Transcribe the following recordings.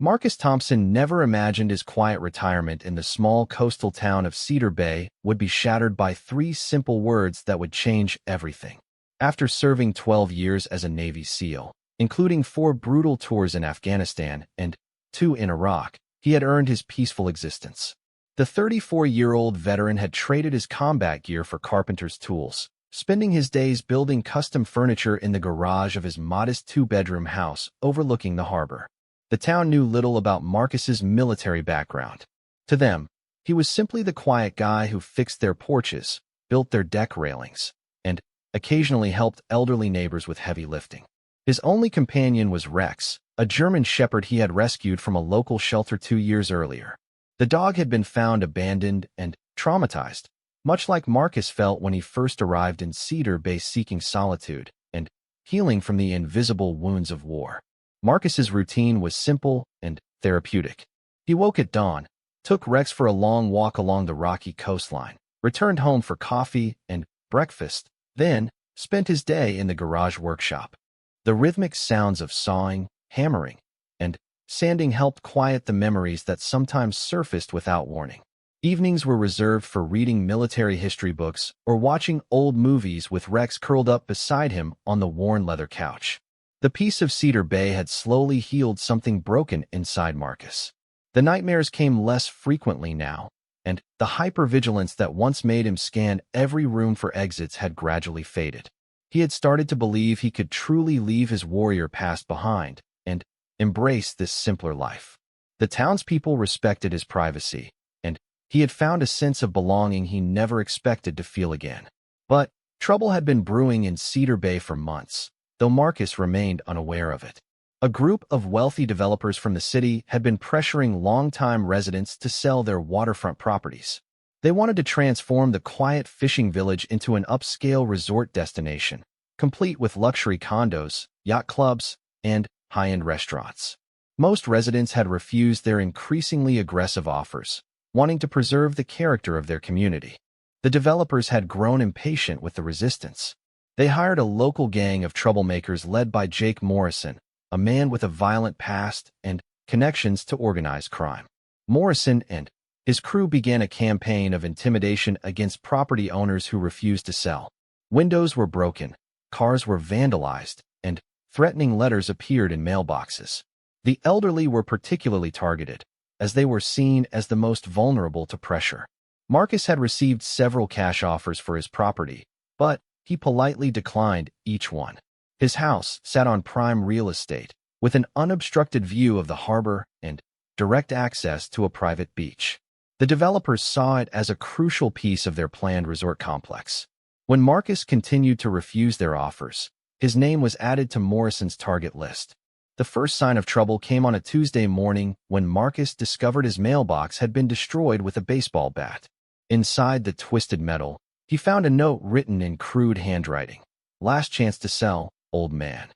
Marcus Thompson never imagined his quiet retirement in the small coastal town of Cedar Bay would be shattered by three simple words that would change everything. After serving 12 years as a Navy SEAL, including 4 brutal tours in Afghanistan and 2 in Iraq, he had earned his peaceful existence. The 34-year-old veteran had traded his combat gear for carpenter's tools, spending his days building custom furniture in the garage of his modest 2-bedroom house overlooking the harbor. The town knew little about Marcus's military background. To them, he was simply the quiet guy who fixed their porches, built their deck railings, and occasionally helped elderly neighbors with heavy lifting. His only companion was Rex, a German shepherd he had rescued from a local shelter 2 years earlier. The dog had been found abandoned and traumatized, much like Marcus felt when he first arrived in Cedar Bay seeking solitude and healing from the invisible wounds of war. Marcus's routine was simple and therapeutic. He woke at dawn, took Rex for a long walk along the rocky coastline, returned home for coffee and breakfast, then spent his day in the garage workshop. The rhythmic sounds of sawing, hammering, and sanding helped quiet the memories that sometimes surfaced without warning. Evenings were reserved for reading military history books or watching old movies with Rex curled up beside him on the worn leather couch. The peace of Cedar Bay had slowly healed something broken inside Marcus. The nightmares came less frequently now, and the hypervigilance that once made him scan every room for exits had gradually faded. He had started to believe he could truly leave his warrior past behind and embrace this simpler life. The townspeople respected his privacy, and he had found a sense of belonging he never expected to feel again. But trouble had been brewing in Cedar Bay for months, though Marcus remained unaware of it. A group of wealthy developers from the city had been pressuring longtime residents to sell their waterfront properties. They wanted to transform the quiet fishing village into an upscale resort destination, complete with luxury condos, yacht clubs, and high-end restaurants. Most residents had refused their increasingly aggressive offers, wanting to preserve the character of their community. The developers had grown impatient with the resistance. They hired a local gang of troublemakers led by Jake Morrison, a man with a violent past and connections to organized crime. Morrison and his crew began a campaign of intimidation against property owners who refused to sell. Windows were broken, cars were vandalized, and threatening letters appeared in mailboxes. The elderly were particularly targeted, as they were seen as the most vulnerable to pressure. Marcus had received several cash offers for his property, but he politely declined each one. His house sat on prime real estate, with an unobstructed view of the harbor and direct access to a private beach. The developers saw it as a crucial piece of their planned resort complex. When Marcus continued to refuse their offers, his name was added to Morrison's target list. The first sign of trouble came on a Tuesday morning when Marcus discovered his mailbox had been destroyed with a baseball bat. Inside the twisted metal, he found a note written in crude handwriting. "Last chance to sell, old man.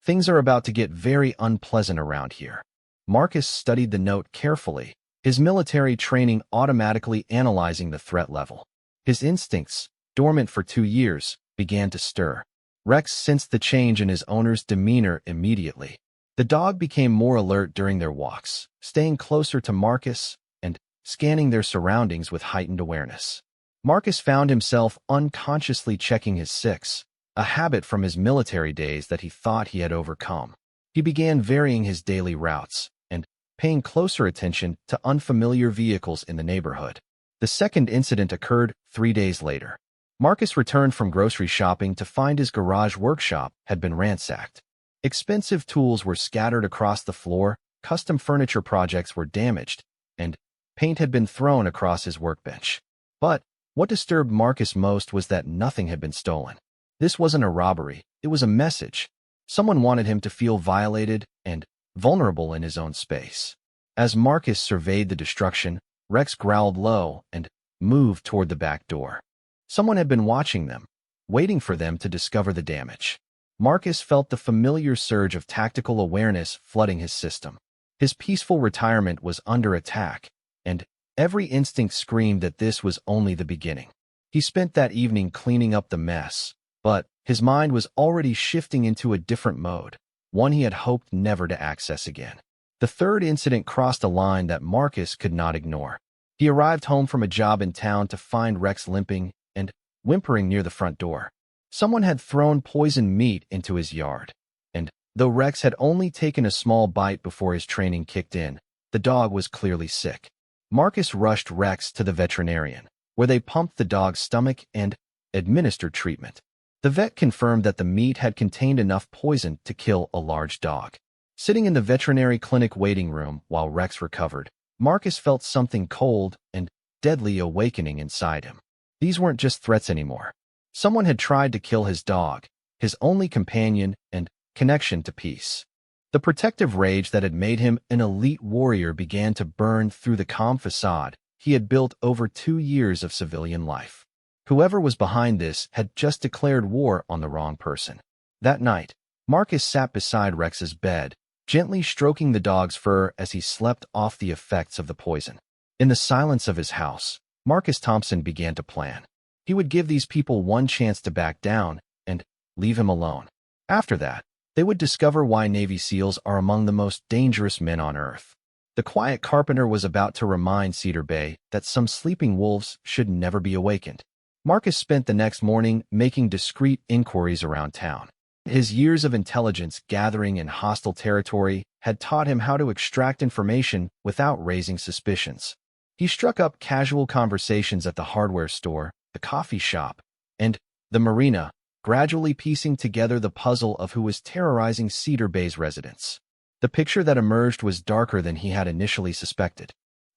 Things are about to get very unpleasant around here." Marcus studied the note carefully, his military training automatically analyzing the threat level. His instincts, dormant for 2 years, began to stir. Rex sensed the change in his owner's demeanor immediately. The dog became more alert during their walks, staying closer to Marcus and scanning their surroundings with heightened awareness. Marcus found himself unconsciously checking his six, a habit from his military days that he thought he had overcome. He began varying his daily routes and paying closer attention to unfamiliar vehicles in the neighborhood. The second incident occurred 3 days later. Marcus returned from grocery shopping to find his garage workshop had been ransacked. Expensive tools were scattered across the floor, custom furniture projects were damaged, and paint had been thrown across his workbench. But what disturbed Marcus most was that nothing had been stolen. This wasn't a robbery, it was a message. Someone wanted him to feel violated and vulnerable in his own space. As Marcus surveyed the destruction, Rex growled low and moved toward the back door. Someone had been watching them, waiting for them to discover the damage. Marcus felt the familiar surge of tactical awareness flooding his system. His peaceful retirement was under attack, and every instinct screamed that this was only the beginning. He spent that evening cleaning up the mess, but his mind was already shifting into a different mode, one he had hoped never to access again. The third incident crossed a line that Marcus could not ignore. He arrived home from a job in town to find Rex limping and whimpering near the front door. Someone had thrown poisoned meat into his yard, and though Rex had only taken a small bite before his training kicked in, the dog was clearly sick. Marcus rushed Rex to the veterinarian, where they pumped the dog's stomach and administered treatment. The vet confirmed that the meat had contained enough poison to kill a large dog. Sitting in the veterinary clinic waiting room while Rex recovered, Marcus felt something cold and deadly awakening inside him. These weren't just threats anymore. Someone had tried to kill his dog, his only companion and connection to peace. The protective rage that had made him an elite warrior began to burn through the calm facade he had built over 2 years of civilian life. Whoever was behind this had just declared war on the wrong person. That night, Marcus sat beside Rex's bed, gently stroking the dog's fur as he slept off the effects of the poison. In the silence of his house, Marcus Thompson began to plan. He would give these people one chance to back down and leave him alone. After that, they would discover why Navy SEALs are among the most dangerous men on Earth. The quiet carpenter was about to remind Cedar Bay that some sleeping wolves should never be awakened. Marcus spent the next morning making discreet inquiries around town. His years of intelligence gathering in hostile territory had taught him how to extract information without raising suspicions. He struck up casual conversations at the hardware store, the coffee shop, and the marina, gradually piecing together the puzzle of who was terrorizing Cedar Bay's residents. The picture that emerged was darker than he had initially suspected.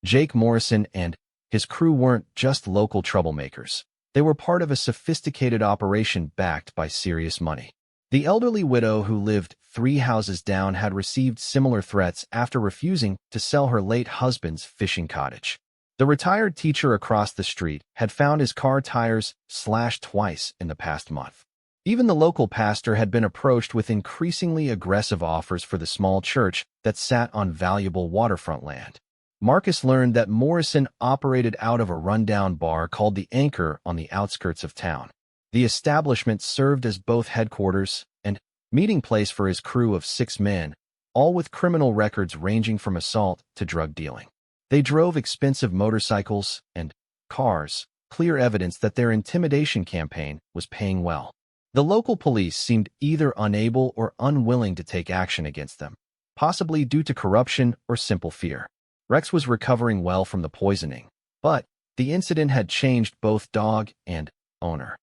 Jake Morrison and his crew weren't just local troublemakers. They were part of a sophisticated operation backed by serious money. The elderly widow who lived 3 houses down had received similar threats after refusing to sell her late husband's fishing cottage. The retired teacher across the street had found his car tires slashed twice in the past month. Even the local pastor had been approached with increasingly aggressive offers for the small church that sat on valuable waterfront land. Marcus learned that Morrison operated out of a rundown bar called the Anchor on the outskirts of town. The establishment served as both headquarters and meeting place for his crew of 6 men, all with criminal records ranging from assault to drug dealing. They drove expensive motorcycles and cars, clear evidence that their intimidation campaign was paying well. The local police seemed either unable or unwilling to take action against them, possibly due to corruption or simple fear. Rex was recovering well from the poisoning, but the incident had changed both dog and owner.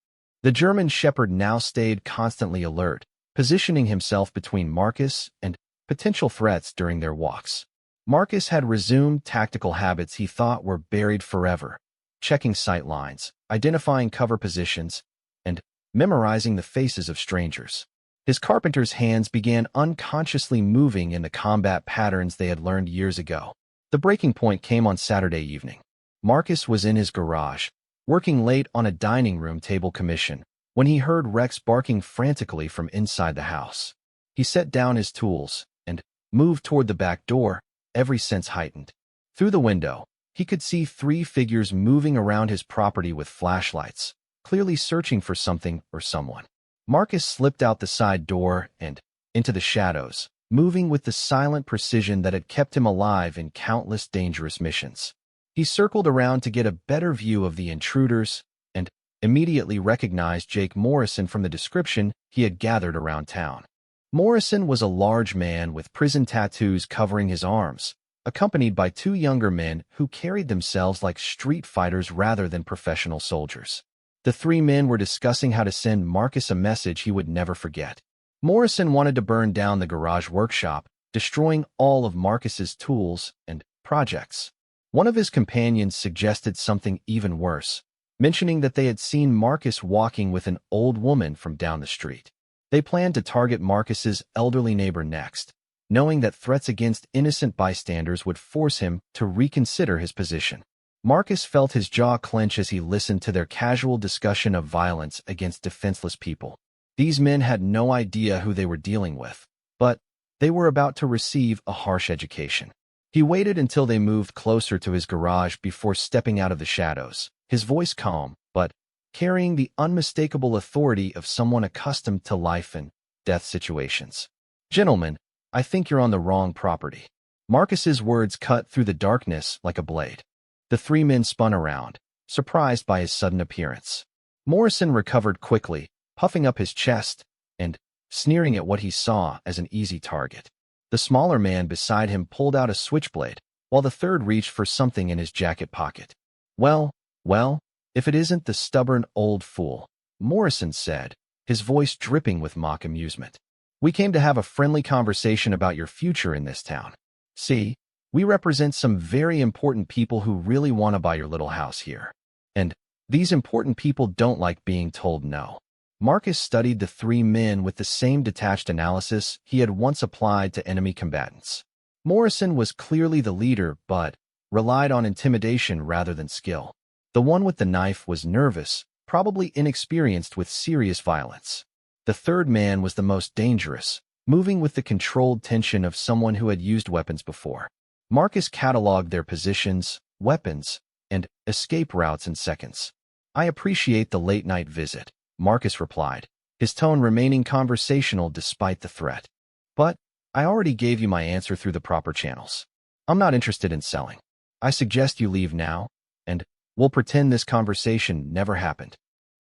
The German Shepherd now stayed constantly alert, positioning himself between Marcus and potential threats during their walks. Marcus had resumed tactical habits he thought were buried forever, checking sight lines, identifying cover positions, and memorizing the faces of strangers. His carpenter's hands began unconsciously moving in the combat patterns they had learned years ago. The breaking point came on Saturday evening. Marcus was in his garage, working late on a dining room table commission, when he heard Rex barking frantically from inside the house. He set down his tools and moved toward the back door, every sense heightened. Through the window, he could see 3 figures moving around his property with flashlights, clearly searching for something or someone. Marcus slipped out the side door and into the shadows, moving with the silent precision that had kept him alive in countless dangerous missions. He circled around to get a better view of the intruders and immediately recognized Jake Morrison from the description he had gathered around town. Morrison was a large man with prison tattoos covering his arms, accompanied by 2 younger men who carried themselves like street fighters rather than professional soldiers. The 3 men were discussing how to send Marcus a message he would never forget. Morrison wanted to burn down the garage workshop, destroying all of Marcus's tools and projects. One of his companions suggested something even worse, mentioning that they had seen Marcus walking with an old woman from down the street. They planned to target Marcus's elderly neighbor next, knowing that threats against innocent bystanders would force him to reconsider his position. Marcus felt his jaw clench as he listened to their casual discussion of violence against defenseless people. These men had no idea who they were dealing with, but they were about to receive a harsh education. He waited until they moved closer to his garage before stepping out of the shadows, his voice calm, but carrying the unmistakable authority of someone accustomed to life and death situations. "Gentlemen, I think you're on the wrong property." Marcus's words cut through the darkness like a blade. The three men spun around, surprised by his sudden appearance. Morrison recovered quickly, puffing up his chest and sneering at what he saw as an easy target. The smaller man beside him pulled out a switchblade, while the third reached for something in his jacket pocket. Well, if it isn't the stubborn old fool," Morrison said, his voice dripping with mock amusement. "We came to have a friendly conversation about your future in this town. See, we represent some very important people who really want to buy your little house here. And these important people don't like being told no." Marcus studied the three men with the same detached analysis he had once applied to enemy combatants. Morrison was clearly the leader, but relied on intimidation rather than skill. The one with the knife was nervous, probably inexperienced with serious violence. The third man was the most dangerous, moving with the controlled tension of someone who had used weapons before. Marcus cataloged their positions, weapons, and escape routes in seconds. "I appreciate the late-night visit," Marcus replied, his tone remaining conversational despite the threat. "But I already gave you my answer through the proper channels. I'm not interested in selling. I suggest you leave now, and we'll pretend this conversation never happened."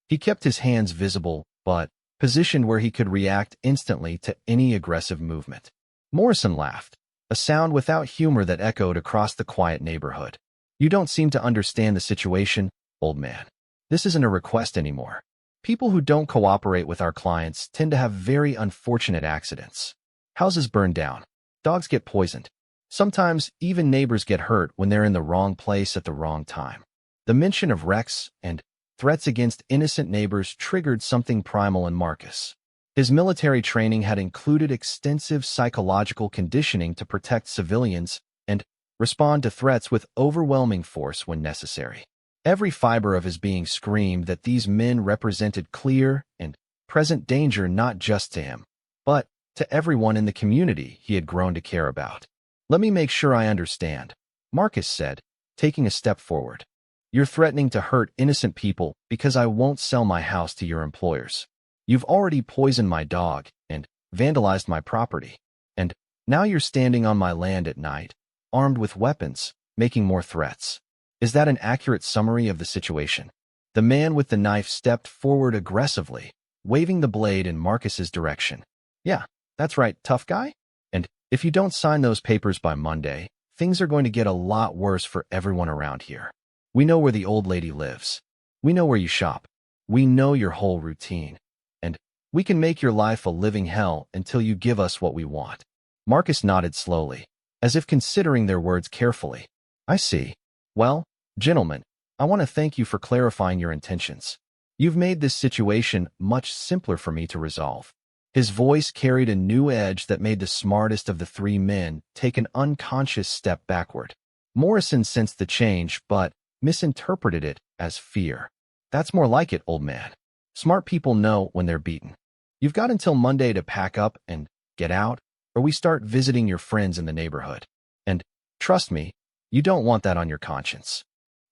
He kept his hands visible, but positioned where he could react instantly to any aggressive movement. Morrison laughed, a sound without humor that echoed across the quiet neighborhood. "You don't seem to understand the situation, old man. This isn't a request anymore. People who don't cooperate with our clients tend to have very unfortunate accidents. Houses burn down. Dogs get poisoned. Sometimes even neighbors get hurt when they're in the wrong place at the wrong time." The mention of wrecks and threats against innocent neighbors triggered something primal in Marcus. His military training had included extensive psychological conditioning to protect civilians and respond to threats with overwhelming force when necessary. Every fiber of his being screamed that these men represented clear and present danger not just to him, but to everyone in the community he had grown to care about. "Let me make sure I understand," Marcus said, taking a step forward. "You're threatening to hurt innocent people because I won't sell my house to your employers. You've already poisoned my dog and vandalized my property. And now you're standing on my land at night, armed with weapons, making more threats. Is that an accurate summary of the situation?" The man with the knife stepped forward aggressively, waving the blade in Marcus's direction. "Yeah, that's right, tough guy. And if you don't sign those papers by Monday, things are going to get a lot worse for everyone around here. We know where the old lady lives. We know where you shop. We know your whole routine. And we can make your life a living hell until you give us what we want." Marcus nodded slowly, as if considering their words carefully. "I see. Well, gentlemen, I want to thank you for clarifying your intentions. You've made this situation much simpler for me to resolve." His voice carried a new edge that made the smartest of the three men take an unconscious step backward. Morrison sensed the change, but misinterpreted it as fear. "That's more like it, old man. Smart people know when they're beaten. You've got until Monday to pack up and get out, or we start visiting your friends in the neighborhood. And trust me, you don't want that on your conscience."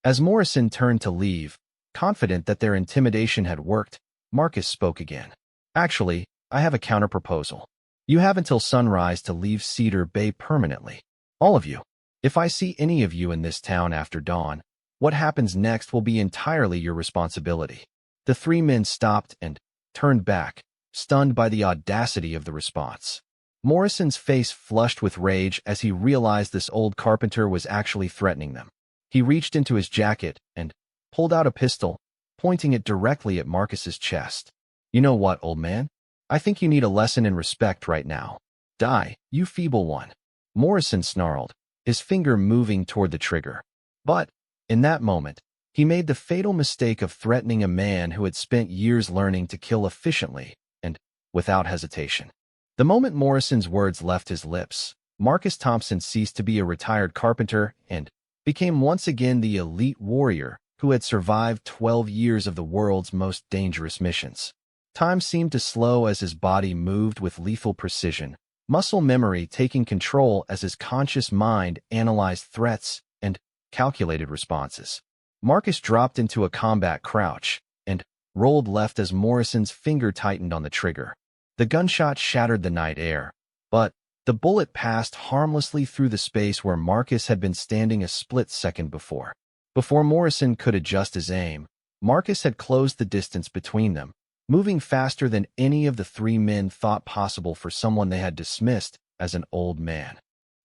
As Morrison turned to leave, confident that their intimidation had worked, Marcus spoke again. "Actually, I have a counter-proposal. You have until sunrise to leave Cedar Bay permanently. All of you. If I see any of you in this town after dawn, what happens next will be entirely your responsibility." The three men stopped and turned back, stunned by the audacity of the response. Morrison's face flushed with rage as he realized this old carpenter was actually threatening them. He reached into his jacket and pulled out a pistol, pointing it directly at Marcus's chest. "You know what, old man? I think you need a lesson in respect right now. Die, you feeble one." Morrison snarled, his finger moving toward the trigger. But, in that moment, he made the fatal mistake of threatening a man who had spent years learning to kill efficiently and without hesitation. The moment Morrison's words left his lips, Marcus Thompson ceased to be a retired carpenter and became once again the elite warrior who had survived 12 years of the world's most dangerous missions. Time seemed to slow as his body moved with lethal precision, muscle memory taking control as his conscious mind analyzed threats and calculated responses. Marcus dropped into a combat crouch and rolled left as Morrison's finger tightened on the trigger. The gunshot shattered the night air, but The bullet passed harmlessly through the space where Marcus had been standing a split second before. Before Morrison could adjust his aim, Marcus had closed the distance between them, moving faster than any of the three men thought possible for someone they had dismissed as an old man.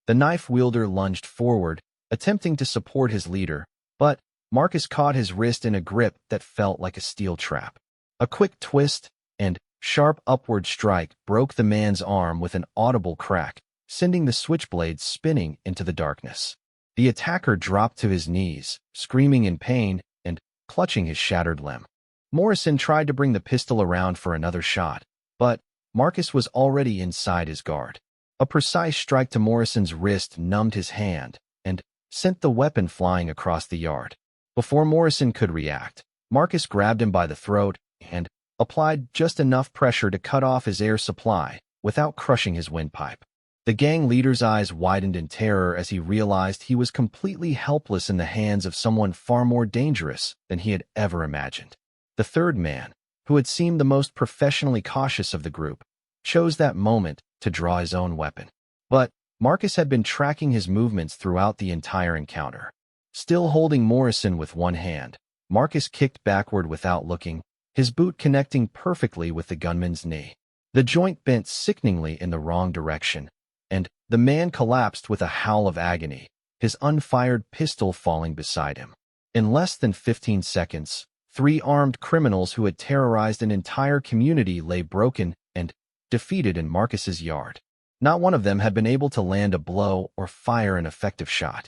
The knife wielder lunged forward, attempting to support his leader, but Marcus caught his wrist in a grip that felt like a steel trap. A quick twist and sharp upward strike broke the man's arm with an audible crack, sending the switchblade spinning into the darkness. The attacker dropped to his knees, screaming in pain and clutching his shattered limb. Morrison tried to bring the pistol around for another shot, but Marcus was already inside his guard. A precise strike to Morrison's wrist numbed his hand and sent the weapon flying across the yard. Before Morrison could react, Marcus grabbed him by the throat and applied just enough pressure to cut off his air supply without crushing his windpipe. The gang leader's eyes widened in terror as he realized he was completely helpless in the hands of someone far more dangerous than he had ever imagined. The third man, who had seemed the most professionally cautious of the group, chose that moment to draw his own weapon. But Marcus had been tracking his movements throughout the entire encounter. Still holding Morrison with one hand, Marcus kicked backward without looking, his boot connecting perfectly with the gunman's knee. The joint bent sickeningly in the wrong direction, and the man collapsed with a howl of agony, his unfired pistol falling beside him. In less than 15 seconds, three armed criminals who had terrorized an entire community lay broken and defeated in Marcus's yard. Not one of them had been able to land a blow or fire an effective shot.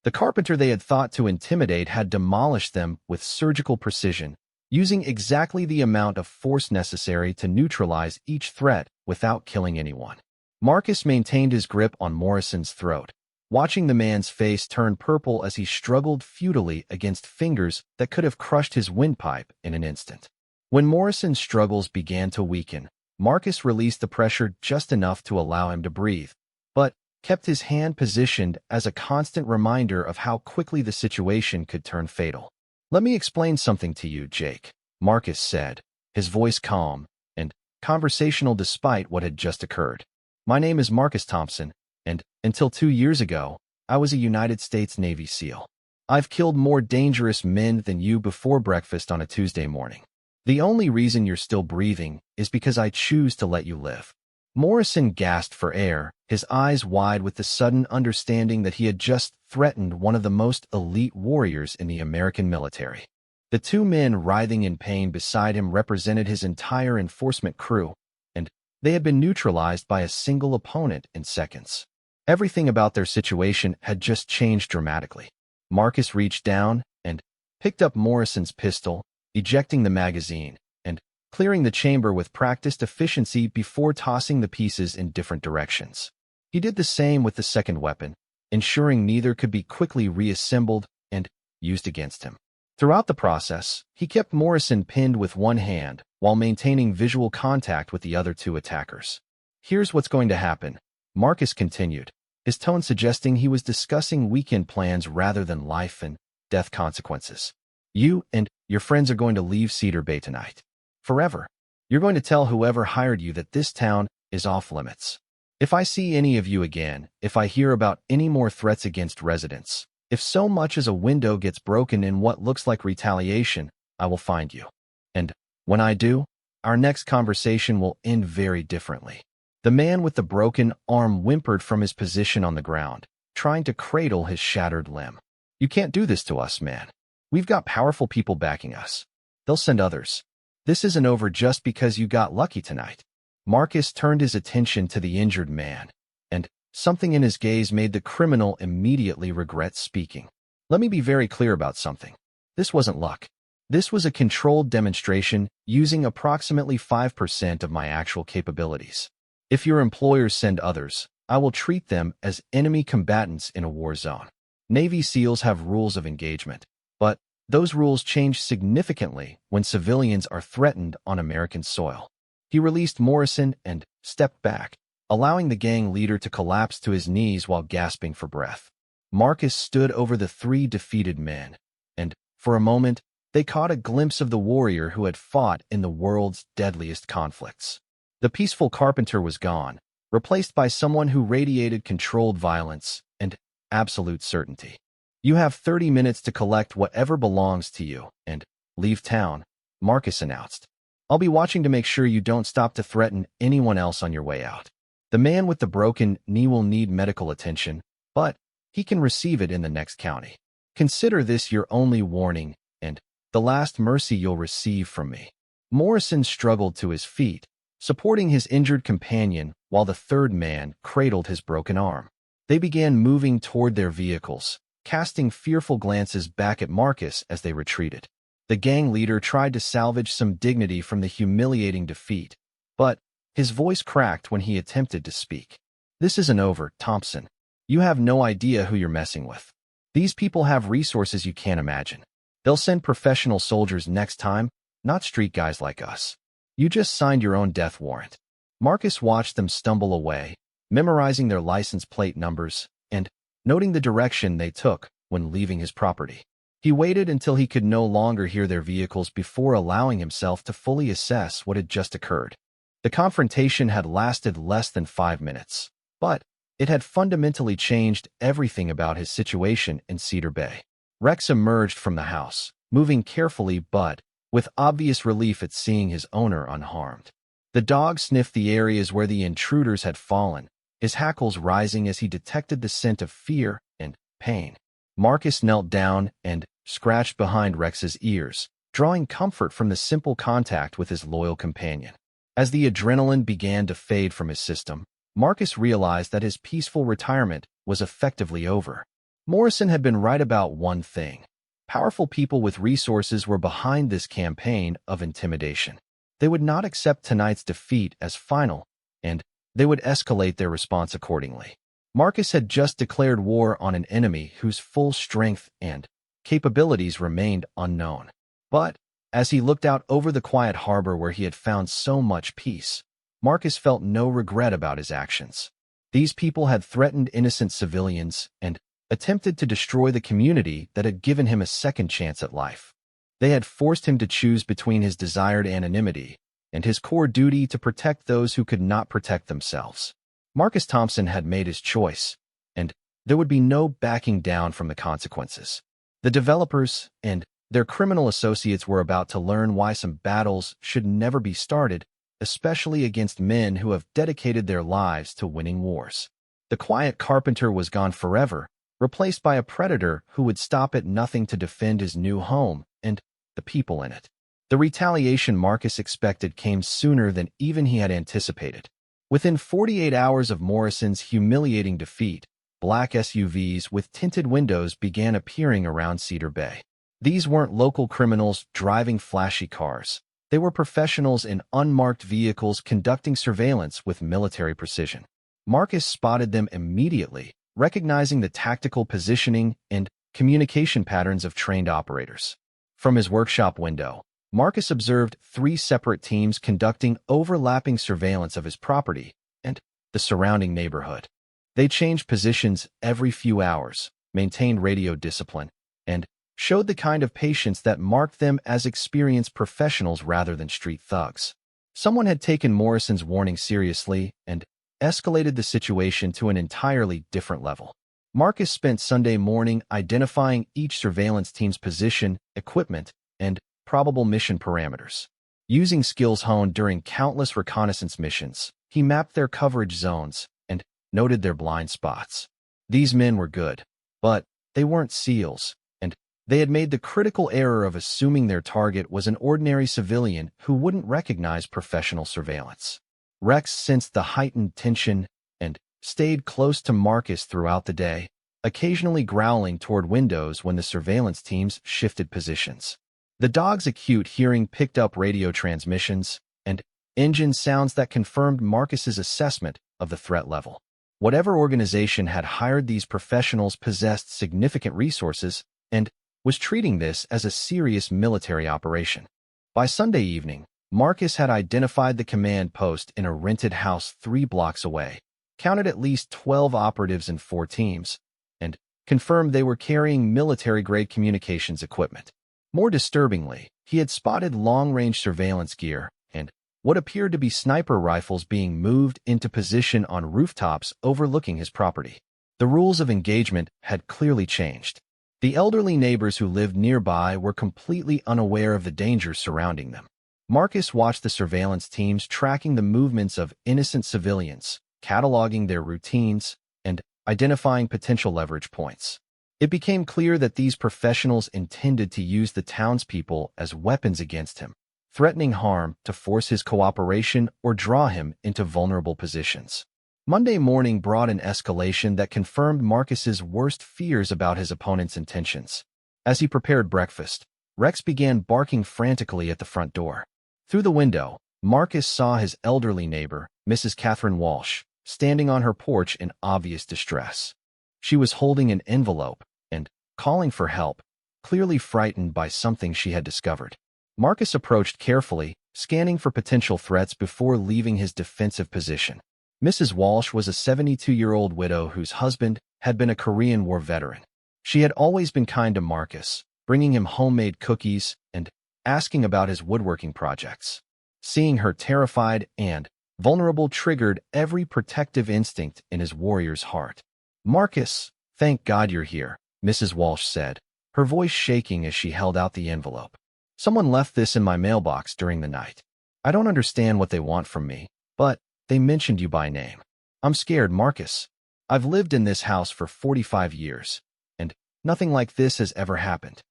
The carpenter they had thought to intimidate had demolished them with surgical precision, using exactly the amount of force necessary to neutralize each threat without killing anyone. Marcus maintained his grip on Morrison's throat, watching the man's face turn purple as he struggled futilely against fingers that could have crushed his windpipe in an instant. When Morrison's struggles began to weaken, Marcus released the pressure just enough to allow him to breathe, but kept his hand positioned as a constant reminder of how quickly the situation could turn fatal. "Let me explain something to you, Jake," Marcus said, his voice calm and conversational despite what had just occurred. "My name is Marcus Thompson, and until 2 years ago, I was a United States Navy SEAL. I've killed more dangerous men than you before breakfast on a Tuesday morning. The only reason you're still breathing is because I choose to let you live." Morrison gasped for air, his eyes wide with the sudden understanding that he had just threatened one of the most elite warriors in the American military. The two men writhing in pain beside him represented his entire enforcement crew, and they had been neutralized by a single opponent in seconds. Everything about their situation had just changed dramatically. Marcus reached down and picked up Morrison's pistol, ejecting the magazine, and clearing the chamber with practiced efficiency before tossing the pieces in different directions. He did the same with the second weapon, ensuring neither could be quickly reassembled and used against him. Throughout the process, he kept Morrison pinned with one hand while maintaining visual contact with the other two attackers. "Here's what's going to happen," Marcus continued, his tone suggesting he was discussing weekend plans rather than life and death consequences. "You and your friends are going to leave Cedar Bay tonight. Forever. You're going to tell whoever hired you that this town is off limits. If I see any of you again, if I hear about any more threats against residents, if so much as a window gets broken in what looks like retaliation, I will find you. And when I do, our next conversation will end very differently." The man with the broken arm whimpered from his position on the ground, trying to cradle his shattered limb. "You can't do this to us, man. We've got powerful people backing us. They'll send others. This isn't over just because you got lucky tonight." Marcus turned his attention to the injured man, and something in his gaze made the criminal immediately regret speaking. "Let me be very clear about something. This wasn't luck. This was a controlled demonstration using approximately 5% of my actual capabilities. If your employers send others, I will treat them as enemy combatants in a war zone. Navy SEALs have rules of engagement, but those rules change significantly when civilians are threatened on American soil." He released Morrison and stepped back, allowing the gang leader to collapse to his knees while gasping for breath. Marcus stood over the three defeated men, and for a moment, they caught a glimpse of the warrior who had fought in the world's deadliest conflicts. The peaceful carpenter was gone, replaced by someone who radiated controlled violence and absolute certainty. You have 30 minutes to collect whatever belongs to you and leave town, Marcus announced. I'll be watching to make sure you don't stop to threaten anyone else on your way out. The man with the broken knee will need medical attention, but he can receive it in the next county. Consider this your only warning and the last mercy you'll receive from me. Morrison struggled to his feet, supporting his injured companion while the third man cradled his broken arm. They began moving toward their vehicles, casting fearful glances back at Marcus as they retreated. The gang leader tried to salvage some dignity from the humiliating defeat, but his voice cracked when he attempted to speak. This isn't over, Thompson. You have no idea who you're messing with. These people have resources you can't imagine. They'll send professional soldiers next time, not street guys like us. You just signed your own death warrant. Marcus watched them stumble away, memorizing their license plate numbers and noting the direction they took when leaving his property. He waited until he could no longer hear their vehicles before allowing himself to fully assess what had just occurred. The confrontation had lasted less than 5 minutes, but it had fundamentally changed everything about his situation in Cedar Bay. Rex emerged from the house, moving carefully but with obvious relief at seeing his owner unharmed. The dog sniffed the areas where the intruders had fallen, his hackles rising as he detected the scent of fear and pain. Marcus knelt down and scratched behind Rex's ears, drawing comfort from the simple contact with his loyal companion. As the adrenaline began to fade from his system, Marcus realized that his peaceful retirement was effectively over. Morrison had been right about one thing. Powerful people with resources were behind this campaign of intimidation. They would not accept tonight's defeat as final, and they would escalate their response accordingly. Marcus had just declared war on an enemy whose full strength and capabilities remained unknown. But as he looked out over the quiet harbor where he had found so much peace, Marcus felt no regret about his actions. These people had threatened innocent civilians and attempted to destroy the community that had given him a second chance at life. They had forced him to choose between his desired anonymity and his core duty to protect those who could not protect themselves. Marcus Thompson had made his choice, and there would be no backing down from the consequences. The developers and their criminal associates were about to learn why some battles should never be started, especially against men who have dedicated their lives to winning wars. The quiet carpenter was gone forever, replaced by a predator who would stop at nothing to defend his new home and the people in it. The retaliation Marcus expected came sooner than even he had anticipated. Within 48 hours of Morrison's humiliating defeat, black SUVs with tinted windows began appearing around Cedar Bay. These weren't local criminals driving flashy cars. They were professionals in unmarked vehicles conducting surveillance with military precision. Marcus spotted them immediately, recognizing the tactical positioning and communication patterns of trained operators. From his workshop window, Marcus observed 3 separate teams conducting overlapping surveillance of his property and the surrounding neighborhood. They changed positions every few hours, maintained radio discipline, and showed the kind of patience that marked them as experienced professionals rather than street thugs. Someone had taken Morrison's warning seriously and escalated the situation to an entirely different level. Marcus spent Sunday morning identifying each surveillance team's position, equipment, and probable mission parameters. Using skills honed during countless reconnaissance missions, he mapped their coverage zones and noted their blind spots. These men were good, but they weren't SEALs, and they had made the critical error of assuming their target was an ordinary civilian who wouldn't recognize professional surveillance. Rex sensed the heightened tension and stayed close to Marcus throughout the day, occasionally growling toward windows when the surveillance teams shifted positions. The dog's acute hearing picked up radio transmissions and engine sounds that confirmed Marcus's assessment of the threat level. Whatever organization had hired these professionals possessed significant resources and was treating this as a serious military operation. By Sunday evening, Marcus had identified the command post in a rented house 3 blocks away, counted at least 12 operatives in 4 teams, and confirmed they were carrying military-grade communications equipment. More disturbingly, he had spotted long-range surveillance gear and what appeared to be sniper rifles being moved into position on rooftops overlooking his property. The rules of engagement had clearly changed. The elderly neighbors who lived nearby were completely unaware of the dangers surrounding them. Marcus watched the surveillance teams tracking the movements of innocent civilians, cataloging their routines, and identifying potential leverage points. It became clear that these professionals intended to use the townspeople as weapons against him, threatening harm to force his cooperation or draw him into vulnerable positions. Monday morning brought an escalation that confirmed Marcus's worst fears about his opponent's intentions. As he prepared breakfast, Rex began barking frantically at the front door. Through the window, Marcus saw his elderly neighbor, Mrs. Catherine Walsh, standing on her porch in obvious distress. She was holding an envelope and calling for help, clearly frightened by something she had discovered. Marcus approached carefully, scanning for potential threats before leaving his defensive position. Mrs. Walsh was a 72-year-old widow whose husband had been a Korean War veteran. She had always been kind to Marcus, bringing him homemade cookies and asking about his woodworking projects. Seeing her terrified and vulnerable triggered every protective instinct in his warrior's heart. "Marcus, thank God you're here," Mrs. Walsh said, her voice shaking as she held out the envelope. "Someone left this in my mailbox during the night. I don't understand what they want from me, but they mentioned you by name. I'm scared, Marcus. I've lived in this house for 45 years, and nothing like this has ever happened."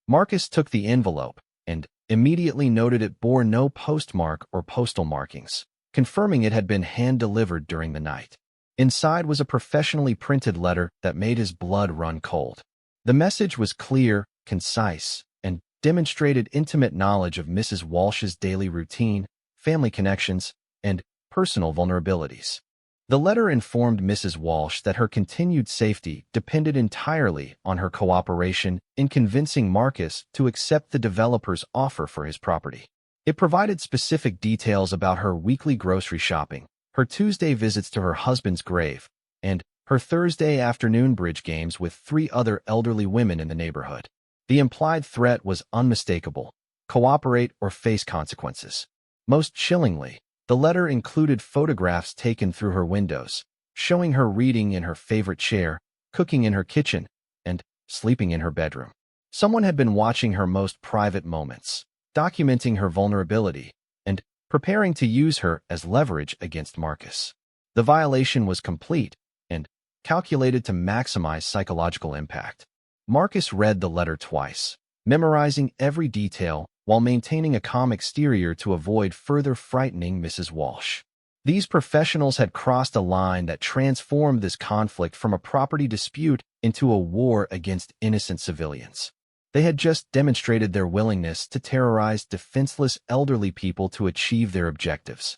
Marcus took the envelope and immediately noted it bore no postmark or postal markings, confirming it had been hand-delivered during the night. Inside was a professionally printed letter that made his blood run cold. The message was clear, concise, and demonstrated intimate knowledge of Mrs. Walsh's daily routine, family connections, and personal vulnerabilities. The letter informed Mrs. Walsh that her continued safety depended entirely on her cooperation in convincing Marcus to accept the developer's offer for his property. It provided specific details about her weekly grocery shopping, her Tuesday visits to her husband's grave, and her Thursday afternoon bridge games with 3 other elderly women in the neighborhood. The implied threat was unmistakable: cooperate or face consequences. Most chillingly, the letter included photographs taken through her windows, showing her reading in her favorite chair, cooking in her kitchen, and sleeping in her bedroom. Someone had been watching her most private moments, documenting her vulnerability, and preparing to use her as leverage against Marcus. The violation was complete and calculated to maximize psychological impact. Marcus read the letter twice, memorizing every detail while maintaining a calm exterior to avoid further frightening Mrs. Walsh. These professionals had crossed a line that transformed this conflict from a property dispute into a war against innocent civilians. They had just demonstrated their willingness to terrorize defenseless elderly people to achieve their objectives.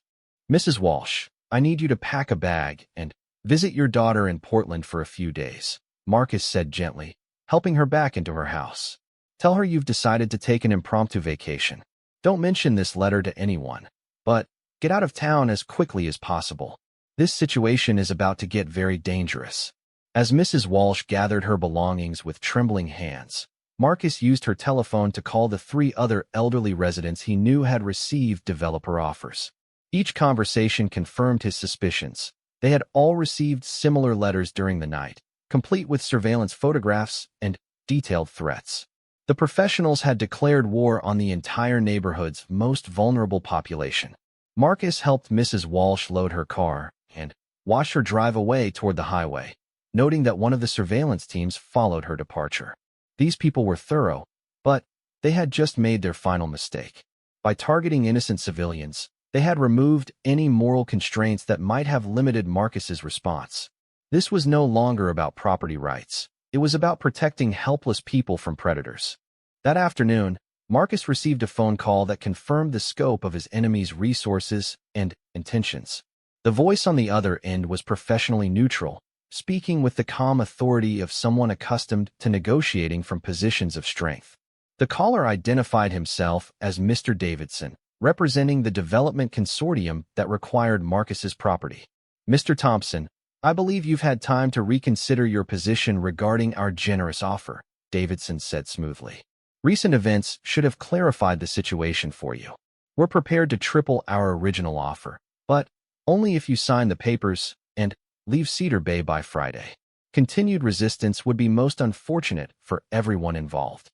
"Mrs. Walsh, I need you to pack a bag and visit your daughter in Portland for a few days," Marcus said gently, helping her back into her house. "Tell her you've decided to take an impromptu vacation. Don't mention this letter to anyone, but get out of town as quickly as possible. This situation is about to get very dangerous." As Mrs. Walsh gathered her belongings with trembling hands, Marcus used her telephone to call the 3 other elderly residents he knew had received developer offers. Each conversation confirmed his suspicions. They had all received similar letters during the night, complete with surveillance photographs and detailed threats. The professionals had declared war on the entire neighborhood's most vulnerable population. Marcus helped Mrs. Walsh load her car and watched her drive away toward the highway, noting that one of the surveillance teams followed her departure. These people were thorough, but they had just made their final mistake. By targeting innocent civilians, they had removed any moral constraints that might have limited Marcus's response. This was no longer about property rights. It was about protecting helpless people from predators. That afternoon, Marcus received a phone call that confirmed the scope of his enemy's resources and intentions. The voice on the other end was professionally neutral, speaking with the calm authority of someone accustomed to negotiating from positions of strength. The caller identified himself as Mr. Davidson, representing the development consortium that required Marcus's property. "Mr. Thompson, I believe you've had time to reconsider your position regarding our generous offer," Davidson said smoothly. "Recent events should have clarified the situation for you. We're prepared to triple our original offer, but only if you sign the papers and leave Cedar Bay by Friday. Continued resistance would be most unfortunate for everyone involved.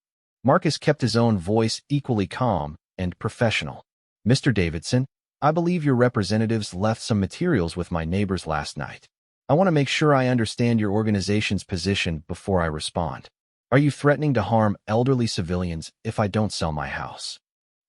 Marcus kept his own voice equally calm and professional. Mr. Davidson, I believe your representatives left some materials with my neighbors last night. I want to make sure I understand your organization's position before I respond. Are you threatening to harm elderly civilians if I don't sell my house?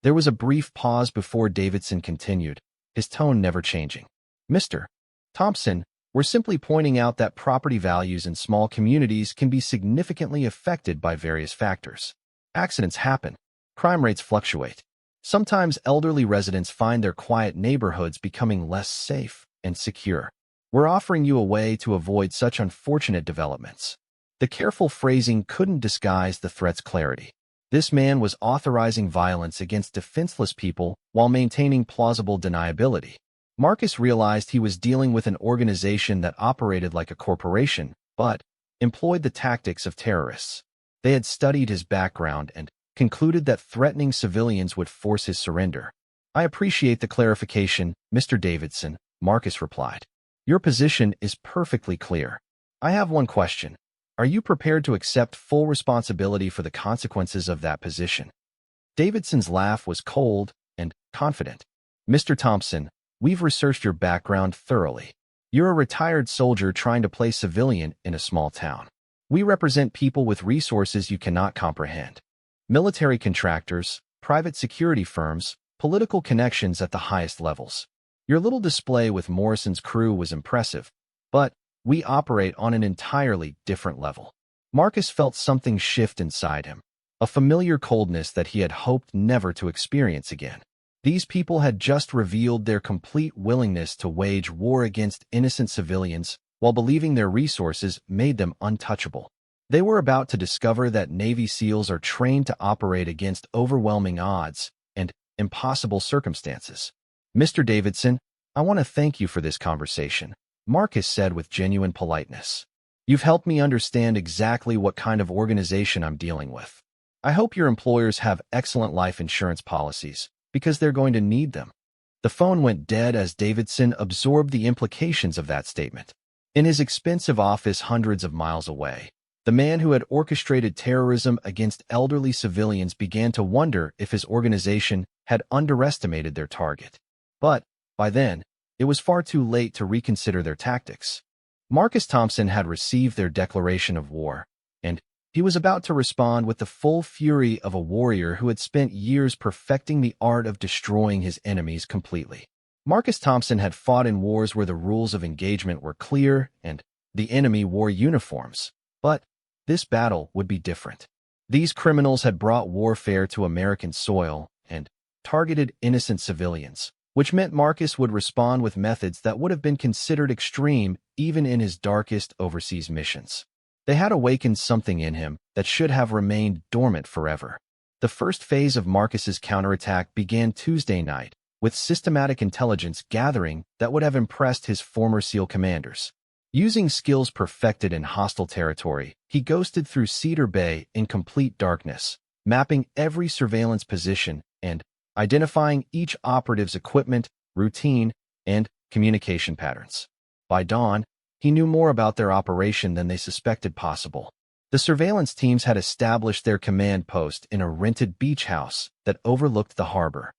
There was a brief pause before Davidson continued, his tone never changing. Mr. Thompson, we're simply pointing out that property values in small communities can be significantly affected by various factors. Accidents happen. Crime rates fluctuate. Sometimes elderly residents find their quiet neighborhoods becoming less safe and secure. We're offering you a way to avoid such unfortunate developments. The careful phrasing couldn't disguise the threat's clarity. This man was authorizing violence against defenseless people while maintaining plausible deniability. Marcus realized he was dealing with an organization that operated like a corporation, but employed the tactics of terrorists. They had studied his background and concluded that threatening civilians would force his surrender. I appreciate the clarification, Mr. Davidson, Marcus replied. Your position is perfectly clear. I have one question. Are you prepared to accept full responsibility for the consequences of that position? Davidson's laugh was cold and confident. Mr. Thompson, we've researched your background thoroughly. You're a retired soldier trying to play civilian in a small town. We represent people with resources you cannot comprehend. Military contractors, private security firms, political connections at the highest levels. Your little display with Morrison's crew was impressive, but we operate on an entirely different level. Marcus felt something shift inside him, a familiar coldness that he had hoped never to experience again. These people had just revealed their complete willingness to wage war against innocent civilians while believing their resources made them untouchable. They were about to discover that Navy SEALs are trained to operate against overwhelming odds and impossible circumstances. Mr. Davidson, I want to thank you for this conversation, Marcus said with genuine politeness. You've helped me understand exactly what kind of organization I'm dealing with. I hope your employers have excellent life insurance policies, because they're going to need them. The phone went dead as Davidson absorbed the implications of that statement. In his expensive office hundreds of miles away, the man who had orchestrated terrorism against elderly civilians began to wonder if his organization had underestimated their target. But, by then, it was far too late to reconsider their tactics. Marcus Thompson had received their declaration of war, and he was about to respond with the full fury of a warrior who had spent years perfecting the art of destroying his enemies completely. Marcus Thompson had fought in wars where the rules of engagement were clear and the enemy wore uniforms, but this battle would be different. These criminals had brought warfare to American soil and targeted innocent civilians, which meant Marcus would respond with methods that would have been considered extreme even in his darkest overseas missions. They had awakened something in him that should have remained dormant forever. The first phase of Marcus's counterattack began Tuesday night, with systematic intelligence gathering that would have impressed his former SEAL commanders. Using skills perfected in hostile territory, he ghosted through Cedar Bay in complete darkness, mapping every surveillance position and identifying each operative's equipment, routine, and communication patterns. By dawn, he knew more about their operation than they suspected possible. The surveillance teams had established their command post in a rented beach house that overlooked the harbor.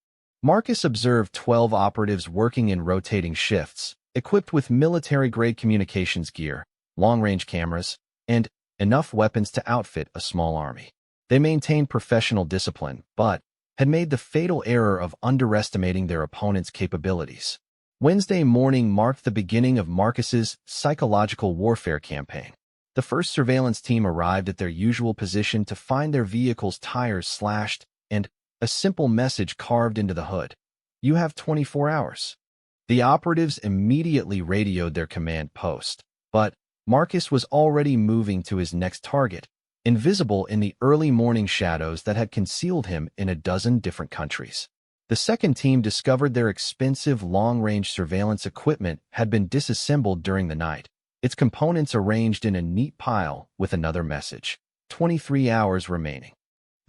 Marcus observed 12 operatives working in rotating shifts, equipped with military-grade communications gear, long-range cameras, and enough weapons to outfit a small army. They maintained professional discipline, but had made the fatal error of underestimating their opponent's capabilities. Wednesday morning marked the beginning of Marcus's psychological warfare campaign. The first surveillance team arrived at their usual position to find their vehicle's tires slashed and a simple message carved into the hood. You have 24 hours. The operatives immediately radioed their command post, but Marcus was already moving to his next target, invisible in the early morning shadows that had concealed him in a dozen different countries. The second team discovered their expensive long-range surveillance equipment had been disassembled during the night, its components arranged in a neat pile with another message. 23 hours remaining.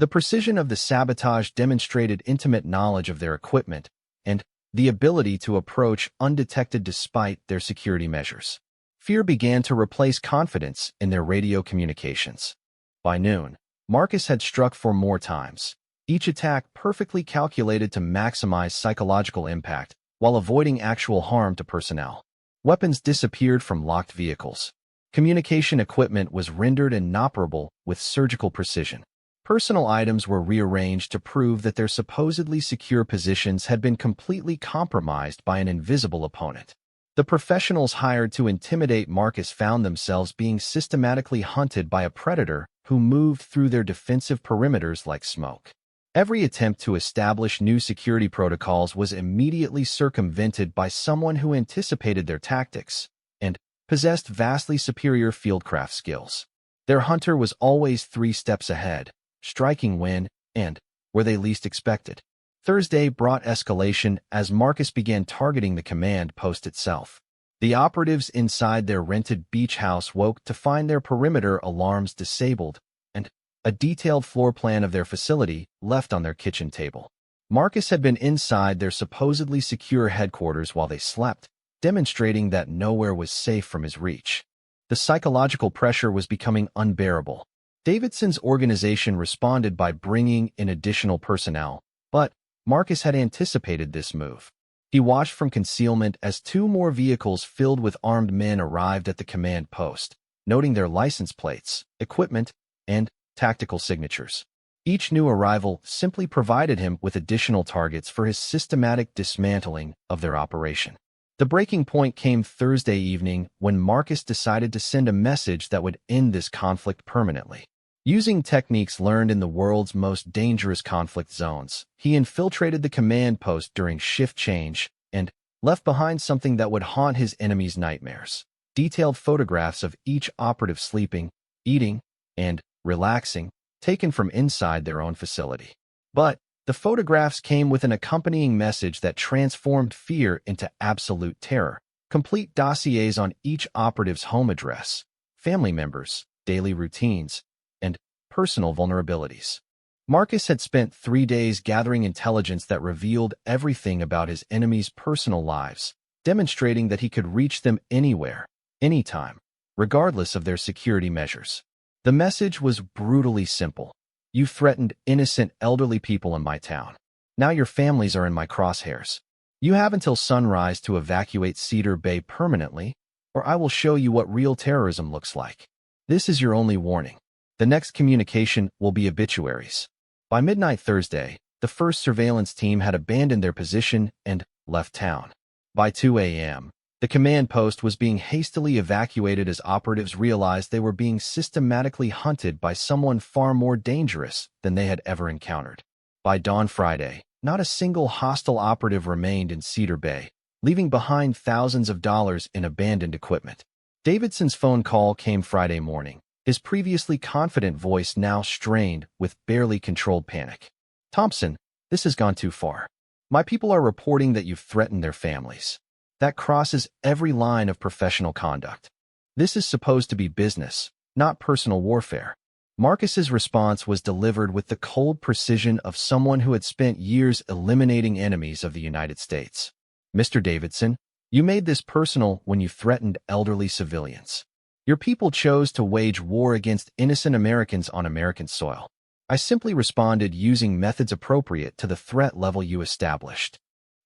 The precision of the sabotage demonstrated intimate knowledge of their equipment and the ability to approach undetected despite their security measures. Fear began to replace confidence in their radio communications. By noon, Marcus had struck 4 more times, each attack perfectly calculated to maximize psychological impact while avoiding actual harm to personnel. Weapons disappeared from locked vehicles. Communication equipment was rendered inoperable with surgical precision. Personal items were rearranged to prove that their supposedly secure positions had been completely compromised by an invisible opponent. The professionals hired to intimidate Marcus found themselves being systematically hunted by a predator who moved through their defensive perimeters like smoke. Every attempt to establish new security protocols was immediately circumvented by someone who anticipated their tactics and possessed vastly superior fieldcraft skills. Their hunter was always 3 steps ahead, striking when and where they least expected. Thursday brought escalation as Marcus began targeting the command post itself. The operatives inside their rented beach house woke to find their perimeter alarms disabled and a detailed floor plan of their facility left on their kitchen table. Marcus had been inside their supposedly secure headquarters while they slept, demonstrating that nowhere was safe from his reach. The psychological pressure was becoming unbearable. Davidson's organization responded by bringing in additional personnel, but Marcus had anticipated this move. He watched from concealment as 2 more vehicles filled with armed men arrived at the command post, noting their license plates, equipment, and tactical signatures. Each new arrival simply provided him with additional targets for his systematic dismantling of their operation. The breaking point came Thursday evening when Marcus decided to send a message that would end this conflict permanently. Using techniques learned in the world's most dangerous conflict zones, he infiltrated the command post during shift change and left behind something that would haunt his enemies' nightmares: detailed photographs of each operative sleeping, eating, and relaxing, taken from inside their own facility. But the photographs came with an accompanying message that transformed fear into absolute terror: complete dossiers on each operative's home address, family members, daily routines, and personal vulnerabilities. Marcus had spent 3 days gathering intelligence that revealed everything about his enemies' personal lives, demonstrating that he could reach them anywhere, anytime, regardless of their security measures. The message was brutally simple. You threatened innocent elderly people in my town. Now your families are in my crosshairs. You have until sunrise to evacuate Cedar Bay permanently, or I will show you what real terrorism looks like. This is your only warning. The next communication will be obituaries. By midnight Thursday, the first surveillance team had abandoned their position and left town. By 2 a.m., the command post was being hastily evacuated as operatives realized they were being systematically hunted by someone far more dangerous than they had ever encountered. By dawn Friday, not a single hostile operative remained in Cedar Bay, leaving behind thousands of dollars in abandoned equipment. Davidson's phone call came Friday morning, his previously confident voice now strained with barely controlled panic. Thompson, this has gone too far. My people are reporting that you've threatened their families. That crosses every line of professional conduct. This is supposed to be business, not personal warfare. Marcus's response was delivered with the cold precision of someone who had spent years eliminating enemies of the United States. Mr. Davidson, you made this personal when you threatened elderly civilians. Your people chose to wage war against innocent Americans on American soil. I simply responded using methods appropriate to the threat level you established.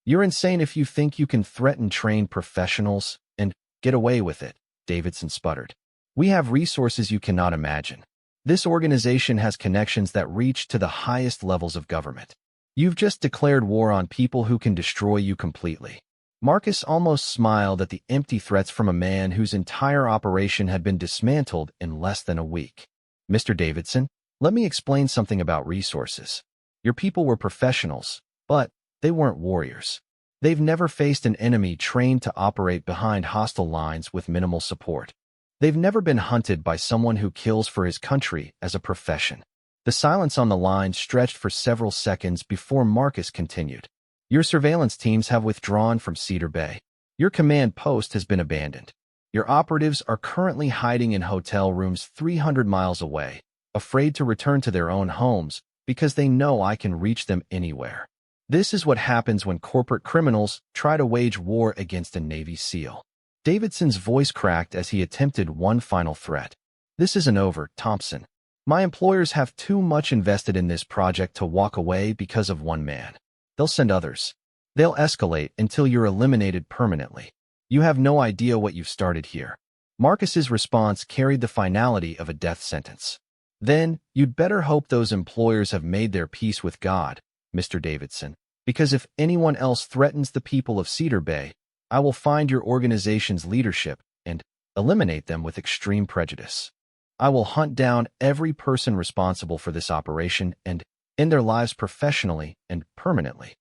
You're insane if you think you can threaten trained professionals and get away with it, Davidson sputtered. We have resources you cannot imagine. This organization has connections that reach to the highest levels of government. You've just declared war on people who can destroy you completely. Marcus almost smiled at the empty threats from a man whose entire operation had been dismantled in less than a week. Mr. Davidson, let me explain something about resources. Your people were professionals, but they weren't warriors. They've never faced an enemy trained to operate behind hostile lines with minimal support. They've never been hunted by someone who kills for his country as a profession. The silence on the line stretched for several seconds before Marcus continued. Your surveillance teams have withdrawn from Cedar Bay. Your command post has been abandoned. Your operatives are currently hiding in hotel rooms 300 miles away, afraid to return to their own homes because they know I can reach them anywhere. This is what happens when corporate criminals try to wage war against a Navy SEAL. Davidson's voice cracked as he attempted one final threat. This isn't over, Thompson. My employers have too much invested in this project to walk away because of one man. They'll send others. They'll escalate until you're eliminated permanently. You have no idea what you've started here. Marcus's response carried the finality of a death sentence. Then, you'd better hope those employers have made their peace with God, Mr. Davidson, because if anyone else threatens the people of Cedar Bay, I will find your organization's leadership and eliminate them with extreme prejudice. I will hunt down every person responsible for this operation and end their lives professionally and permanently.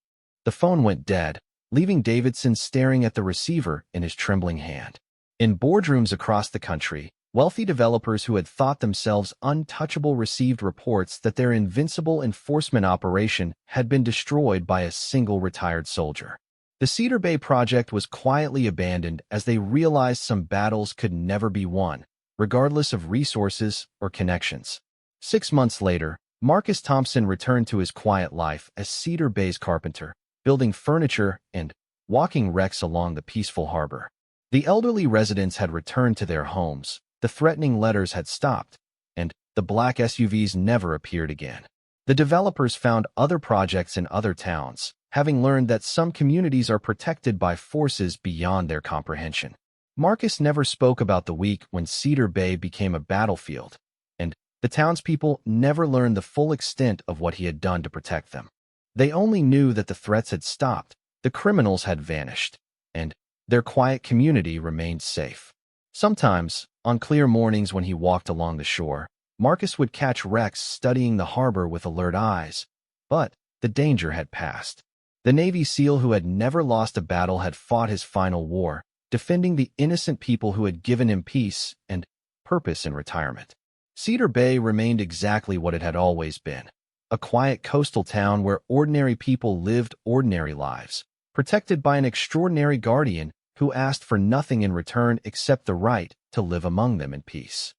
The phone went dead, leaving Davidson staring at the receiver in his trembling hand. In boardrooms across the country, wealthy developers who had thought themselves untouchable received reports that their invincible enforcement operation had been destroyed by a single retired soldier. The Cedar Bay project was quietly abandoned as they realized some battles could never be won, regardless of resources or connections. 6 months later, Marcus Thompson returned to his quiet life as Cedar Bay's carpenter, building furniture and walking wrecks along the peaceful harbor. The elderly residents had returned to their homes, the threatening letters had stopped, and the black SUVs never appeared again. The developers found other projects in other towns, having learned that some communities are protected by forces beyond their comprehension. Marcus never spoke about the week when Cedar Bay became a battlefield, and the townspeople never learned the full extent of what he had done to protect them. They only knew that the threats had stopped, the criminals had vanished, and their quiet community remained safe. Sometimes, on clear mornings when he walked along the shore, Marcus would catch Rex studying the harbor with alert eyes, but the danger had passed. The Navy SEAL who had never lost a battle had fought his final war, defending the innocent people who had given him peace and purpose in retirement. Cedar Bay remained exactly what it had always been, a quiet coastal town where ordinary people lived ordinary lives, protected by an extraordinary guardian who asked for nothing in return except the right to live among them in peace.